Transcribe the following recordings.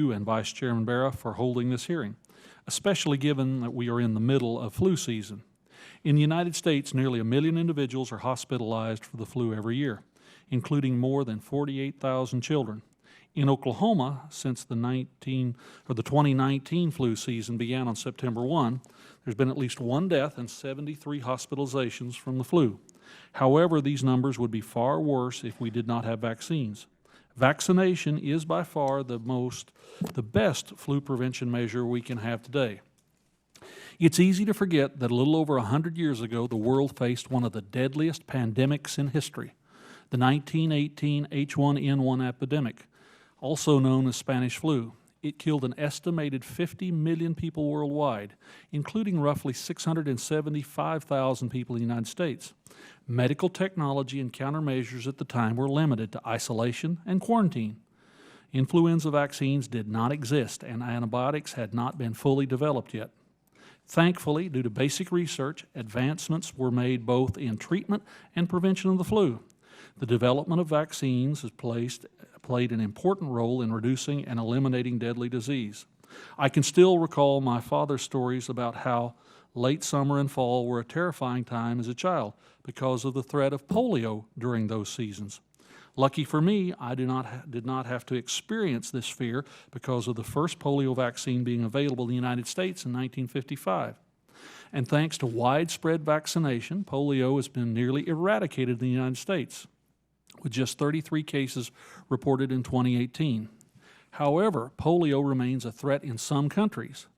you and Vice Chairman Barra for holding this hearing, especially given that we are in the middle of flu season. In the United States, nearly 1 million individuals are hospitalized for the flu every year, including more than 48,000 children. In Oklahoma, since the 2019 flu season began on September 1, there's been at least 1 death and 73 hospitalizations from the flu. However, these numbers would be far worse if we did not have vaccines. Vaccination is by far the best flu prevention measure we can have today. It's easy to forget that a little over 100 years ago, the world faced one of the deadliest pandemics in history, the 1918 H1N1 epidemic, also known as Spanish flu. It killed an estimated 50 million people worldwide, including roughly 675,000 people in the United States. Medical technology and countermeasures at the time were limited to isolation and quarantine. Influenza vaccines did not exist, and antibiotics had not been fully developed yet. Thankfully, due to basic research, advancements were made both in treatment and prevention of the flu. The development of vaccines has played an important role in reducing and eliminating deadly disease. I can still recall my father's stories about how late summer and fall were a terrifying time as a child because of the threat of polio during those seasons. Lucky for me, I did not have to experience this fear because of the first polio vaccine being available in the United States in 1955. And thanks to widespread vaccination, polio has been nearly eradicated in the United States, with just 33 cases reported in 2018. However, polio remains a threat in some countries.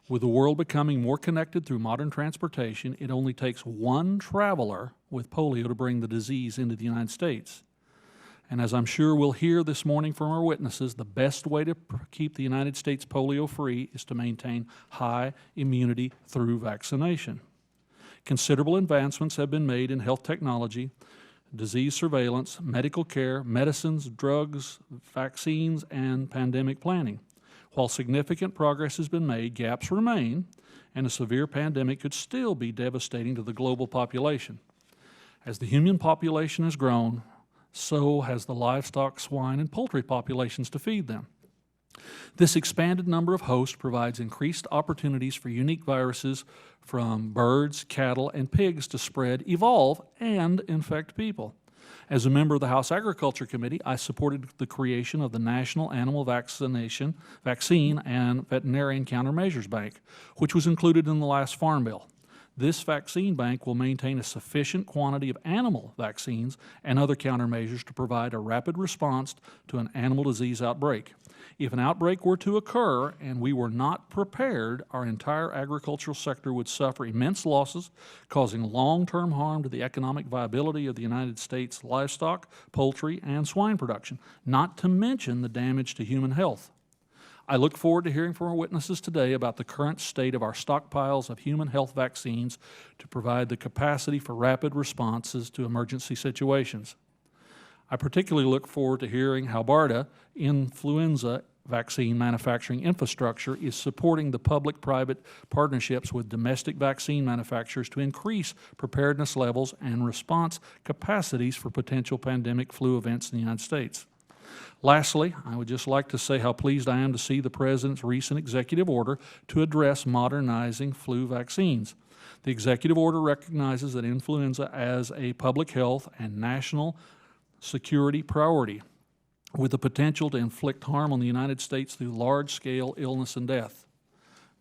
With the world becoming more connected through modern transportation, it only takes one traveler with polio to bring the disease into the United States. And as I'm sure we'll hear this morning from our witnesses, the best way to keep the United States polio-free is to maintain high immunity through vaccination. Considerable advancements have been made in health technology, disease surveillance, medical care, medicines, drugs, vaccines, and pandemic planning. While significant progress has been made, gaps remain, and a severe pandemic could still be devastating to the global population. As the human population has grown, so has the livestock, swine, and poultry populations to feed them. This expanded number of hosts provides increased opportunities for unique viruses from birds, cattle, and pigs to spread, evolve, and infect people. As a member of the House Agriculture Committee, I supported the creation of the National Animal Vaccine and Veterinarian Countermeasures Bank, which was included in the last Farm Bill. This vaccine bank will maintain a sufficient quantity of animal vaccines and other countermeasures to provide a rapid response to an animal disease outbreak. If an outbreak were to occur and we were not prepared, our entire agricultural sector would suffer immense losses, causing long-term harm to the economic viability of the United States livestock, poultry, and swine production, not to mention the damage to human health. I look forward to hearing from our witnesses today about the current state of our stockpiles of human health vaccines to provide the capacity for rapid responses to emergency situations. I particularly look forward to hearing how BARDA influenza vaccine manufacturing infrastructure is supporting the public-private partnerships with domestic vaccine manufacturers to increase preparedness levels and response capacities for potential pandemic flu events in the United States. Lastly, I would just like to say how pleased I am to see the President's recent executive order to address modernizing flu vaccines. The executive order recognizes that influenza as a public health and national security priority, with the potential to inflict harm on the United States through large-scale illness and death.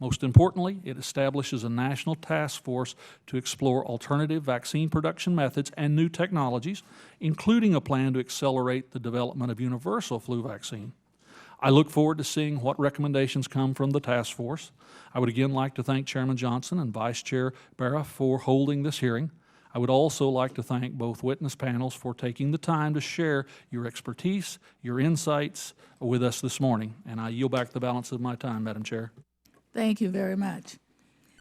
Most importantly, it establishes a national task force to explore alternative vaccine production methods and new technologies, including a plan to accelerate the development of universal flu vaccine. I look forward to seeing what recommendations come from the task force. I would again like to thank Chairman Johnson and Vice Chair Barra for holding this hearing. I would also like to thank both witness panels for taking the time to share your expertise, your insights with us this morning. And I yield back the balance of my time, Madam Chair. Thank you very much.